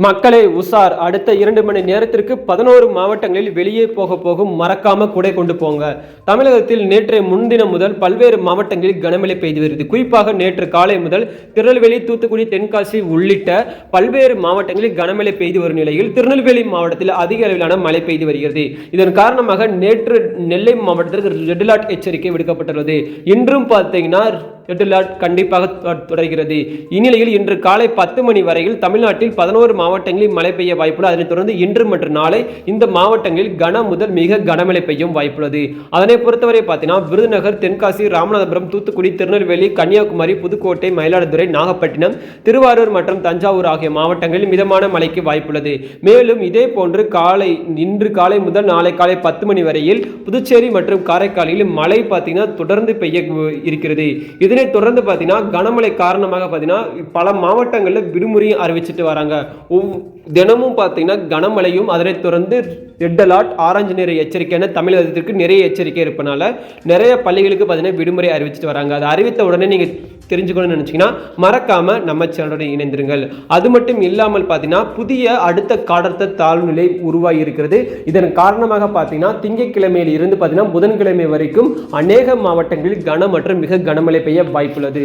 மக்களை உசார் அடுத்த 2 மணி நேரத்திற்கு 11 மாவட்டங்களில் வெளியே போகும் மறக்காம குடை கொண்டு போங்க. தமிழகத்தில் நேற்றைய முன்தினம் முதல் பல்வேறு மாவட்டங்களில் கனமழை பெய்து வருகிறது. குறிப்பாக நேற்று காலை முதல் திருநெல்வேலி, தூத்துக்குடி, தென்காசி உள்ளிட்ட பல்வேறு மாவட்டங்களில் கனமழை பெய்து வரும் நிலையில் திருநெல்வேலி மாவட்டத்தில் அதிக அளவிலான மழை பெய்து வருகிறது. இதன் காரணமாக நேற்று நெல்லை மாவட்டத்திற்கு ரெட் அலர்ட் எச்சரிக்கை விடுக்கப்பட்டுள்ளது. இன்றும் பார்த்தீங்கன்னா ரெட் அலர்ட் கண்டிப்பாக தொடர்கிறது. இந்நிலையில் இன்று காலை 10 மணி வரையில் தமிழ்நாட்டில் 11 மாவட்டங்களில் மழை பெய்ய வாய்ப்புள்ளது. அதனைத் தொடர்ந்து இன்று மற்றும் நாளை இந்த மாவட்டங்களில் கன முதல் மிக கனமழை பெய்யும் வாய்ப்புள்ளது. அதனை பொறுத்தவரை பார்த்தீங்கன்னா விருதுநகர், தென்காசி, ராமநாதபுரம், தூத்துக்குடி, திருநெல்வேலி, கன்னியாகுமரி, புதுக்கோட்டை, மயிலாடுதுறை, நாகப்பட்டினம், திருவாரூர் மற்றும் தஞ்சாவூர் ஆகிய மாவட்டங்களில் மிதமான மழைக்கு வாய்ப்புள்ளது. மேலும் இதே போன்று இன்று காலை முதல் நாளை காலை 10 மணி வரையில் புதுச்சேரி மற்றும் காரைக்காலில் மழை பார்த்தீங்கன்னா தொடர்ந்து பெய்ய இருக்கிறது. இதனை தொடர்ந்து பார்த்தீங்கன்னா கனமழை காரணமாக பார்த்தீங்கன்னா பல மாவட்டங்களில் விடுமுறையை அறிவிச்சிட்டு வராங்க. தினமும் பார்த்தீங்கன்னா கனமழையும் அதனைத் தொடர்ந்து ரெட் அலர்ட், ஆரஞ்சு நிற எச்சரிக்கை என தமிழகத்திற்கு நிறைய எச்சரிக்கை இருப்பனால நிறைய பள்ளிகளுக்கு பார்த்தீங்கன்னா விடுமுறை அறிவிச்சிட்டு வராங்க. அதை அறிவித்த உடனே நீங்கள் தெரிஞ்சுக்கணும்னு நினச்சிங்கன்னா மறக்காம நம்ம சேனலுடன் இணைந்திருங்கள். அது மட்டும் இல்லாமல் பார்த்தீங்கன்னா புதிய அடுத்த காற்றழுத்த தாழ்வு நிலை உருவாகி இருக்கிறது. இதன் காரணமாக பார்த்தீங்கன்னா திங்கட்கிழமையில் இருந்து பார்த்தீங்கன்னா புதன்கிழமை வரைக்கும் அநேக மாவட்டங்களில் கன மற்றும் மிக கனமழை பெய்ய வாய்ப்புள்ளது.